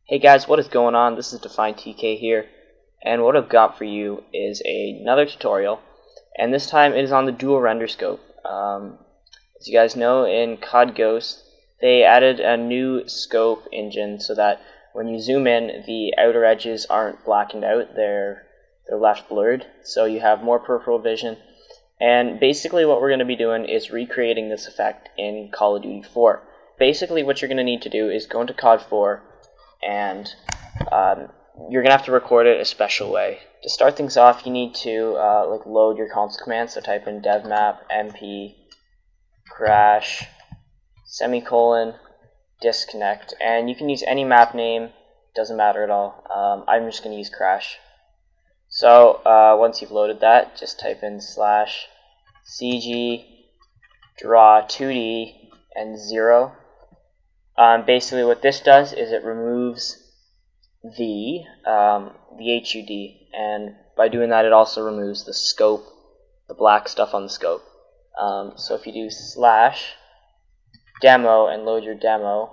Hey guys, what is going on? This is Define TK here, and what I've got for you is another tutorial, and this time it is on the dual render scope. As you guys know, in COD Ghost, they added a new scope engine so that when you zoom in, the outer edges aren't blackened out, they're left blurred, so you have more peripheral vision. And basically what we're going to be doing is recreating this effect in Call of Duty 4. Basically what you're going to need to do is go into COD4 and you're going to have to record it a special way. To start things off, you need to load your console command, so type in devmap mp crash semicolon disconnect, and you can use any map name, doesn't matter at all. I'm just going to use crash. So once you've loaded that, just type in /cg draw 2D and 0. Basically what this does is it removes the HUD, and by doing that it also removes the scope, the black stuff on the scope. So if you do /demo and load your demo,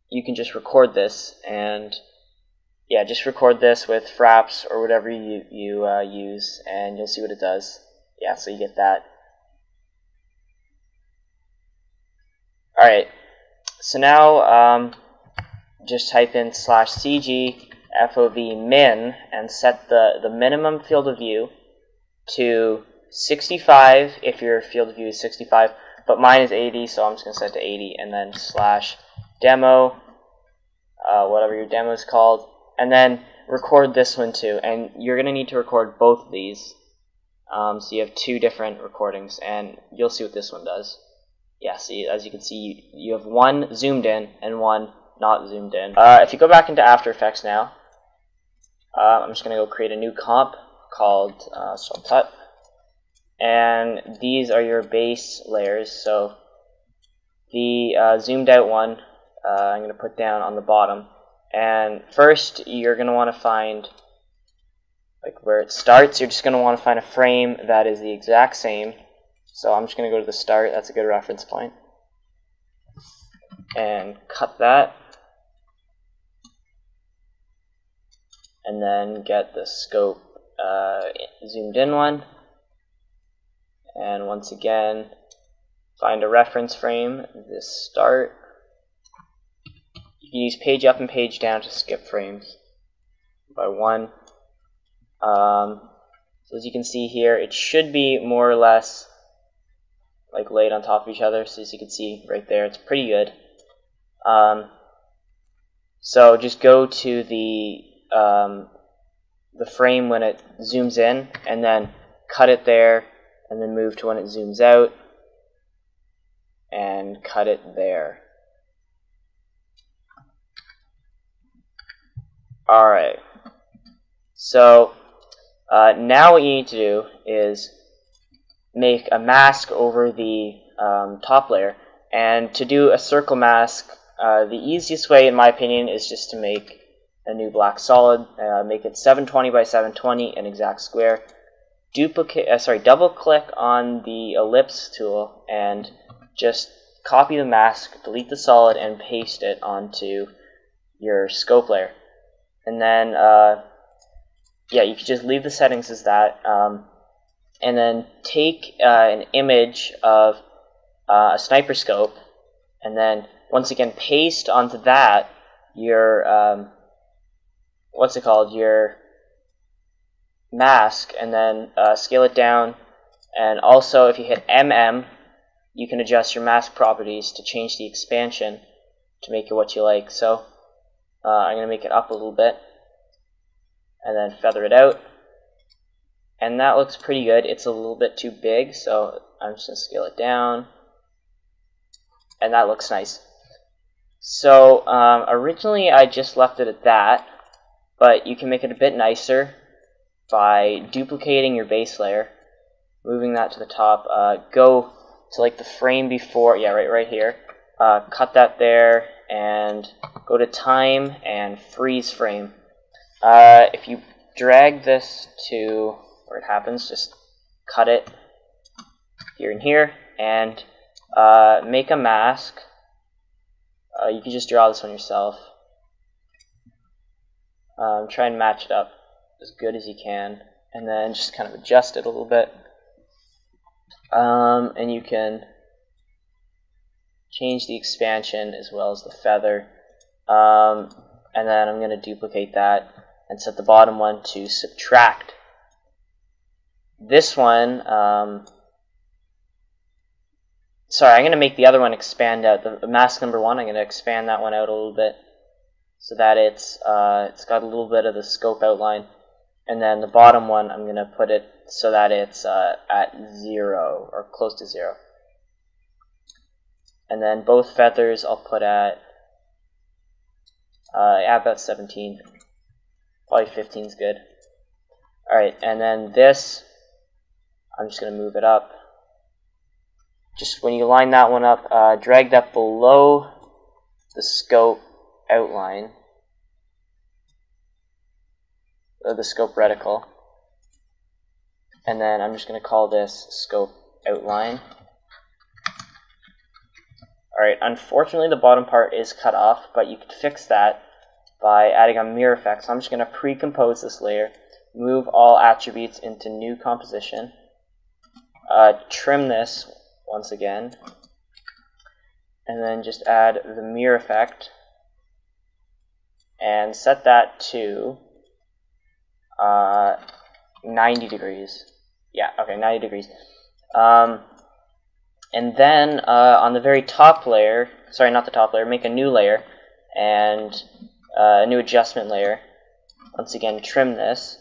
you can just record this, and yeah, just record this with fraps or whatever you use, and you'll see what it does. Yeah, so you get that. Alright, so now just type in /cg FOV min and set the minimum field of view to 65 if your field of view is 65, but mine is 80, so I'm just going to set it to 80, and then /demo, whatever your demo is called, and then record this one too, and you're going to need to record both of these, so you have two different recordings, and you'll see what this one does. Yeah, see, as you can see, you have one zoomed in and one not zoomed in. If you go back into After Effects now, I'm just going to go create a new comp called Tut, and these are your base layers. So the zoomed out one I'm going to put down on the bottom, and first you're going to want to find where it starts. You're just going to want to find a frame that is the exact same. So I'm just going to go to the start, that's a good reference point, and cut that, and then get the scope zoomed in one, and once again find a reference frame, this start. You can use page up and page down to skip frames by one. So as you can see here, it should be more or less laid on top of each other, so as you can see right there, it's pretty good. So just go to the frame when it zooms in, and then cut it there, and then move to when it zooms out, and cut it there. Alright, so now what you need to do is make a mask over the top layer, and to do a circle mask, the easiest way in my opinion is just to make a new black solid, make it 720 by 720, an exact square, double click on the ellipse tool and just copy the mask, delete the solid, and paste it onto your scope layer. And then yeah, you can just leave the settings as that, and then take an image of a sniper scope, and then once again paste onto that your your mask, and then scale it down. And also if you hit you can adjust your mask properties to change the expansion to make it what you like. So I'm going to make it up a little bit and then feather it out. And that looks pretty good. It's a little bit too big, so I'm just going to scale it down. And that looks nice. So originally I just left it at that, but you can make it a bit nicer by duplicating your base layer, moving that to the top, go to the frame before, yeah, right here, cut that there, and go to time and freeze frame. If you drag this to where it happens, just cut it here and here, and make a mask You can just draw this one yourself. Try and match it up as good as you can, and then just kind of adjust it a little bit. And you can change the expansion as well as the feather. And then I'm going to duplicate that and set the bottom one to subtract. This one, sorry, I'm going to make the other one expand out. The mask number 1, I'm going to expand that one out a little bit so that it's got a little bit of the scope outline. And then the bottom one, I'm going to put it so that it's at 0 or close to 0. And then both feathers I'll put at about 17. Probably 15 is good. Alright, and then this, I'm just going to move it up. Just when you line that one up, drag that below the scope outline, the scope reticle. And then I'm just going to call this scope outline. Alright, unfortunately the bottom part is cut off, but you could fix that by adding a mirror effect. So I'm just going to pre-compose this layer, move all attributes into new composition, trim this once again, and then just add the mirror effect, and set that to 90 degrees. Yeah, okay, 90 degrees. And then on the very top layer, sorry, not the top layer, make a new layer and a new adjustment layer. Once again, trim this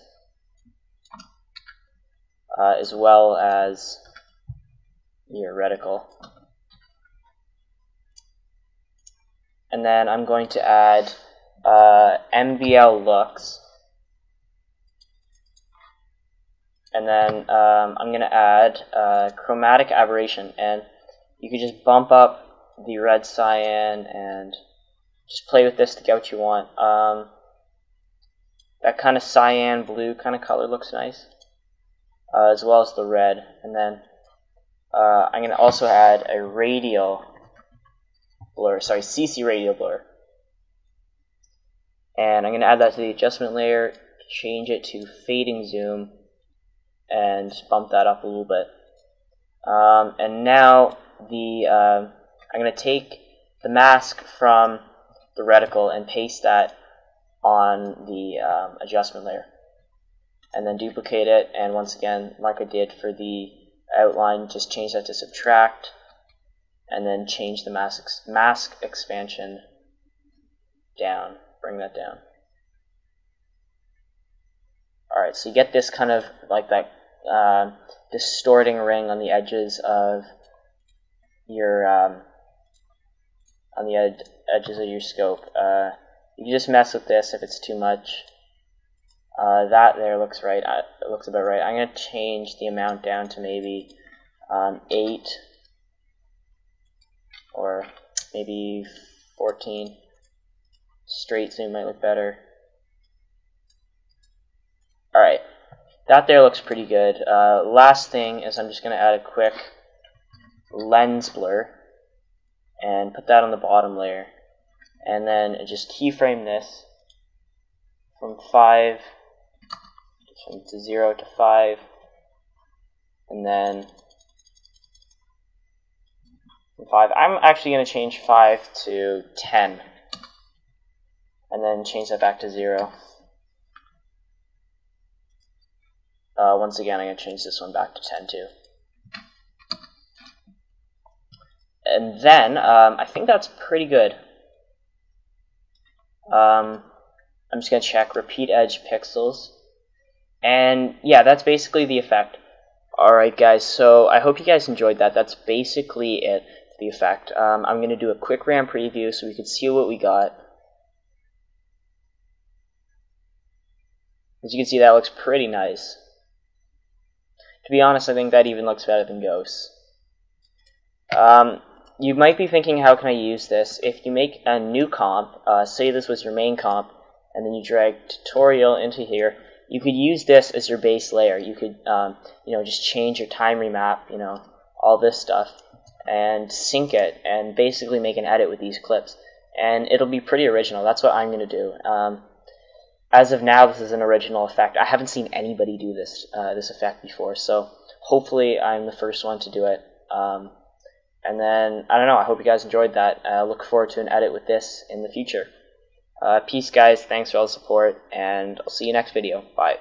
as well as your reticle. And then I'm going to add MVL looks. And then I'm going to add chromatic aberration, and you can just bump up the red cyan and just play with this to get what you want. That kind of cyan blue kind of color looks nice, as well as the red. And then I'm going to also add a radial blur, sorry, CC radial blur. And I'm going to add that to the adjustment layer, change it to fading zoom, and bump that up a little bit. And now I'm going to take the mask from the reticle and paste that on the adjustment layer. And then duplicate it, and once again, like I did for the outline, just change that to subtract, and then change the mask expansion down, bring that down. Alright, so you get this kind of like that distorting ring on the edges of your edges of your scope. You can just mess with this if it's too much. That there looks right. It looks about right. I'm going to change the amount down to maybe 8 or maybe 14. Straight zoom might look better. Alright, that there looks pretty good. Last thing is I'm just going to add a quick lens blur and put that on the bottom layer. And then just keyframe this from 5 to 0 to 5, and then from 5, I'm actually going to change 5 to 10, and then change that back to 0. Once again, I'm going to change this one back to 10 too. And then, I think that's pretty good. I'm just going to check repeat edge pixels. And yeah, that's basically the effect. Alright guys, so I hope you guys enjoyed that. That's basically it for the effect. I'm going to do a quick RAM preview so we can see what we got. As you can see, that looks pretty nice. To be honest, I think that even looks better than Ghosts. You might be thinking, how can I use this? If you make a new comp, say this was your main comp, and then you drag tutorial into here, you could use this as your base layer. You could, just change your time remap, all this stuff, and sync it, and basically make an edit with these clips. and it'll be pretty original. That's what I'm going to do. As of now, this is an original effect. I haven't seen anybody do this effect before, so hopefully I'm the first one to do it. And then, I don't know, I hope you guys enjoyed that. Look forward to an edit with this in the future. Peace, guys. Thanks for all the support, and I'll see you next video. Bye.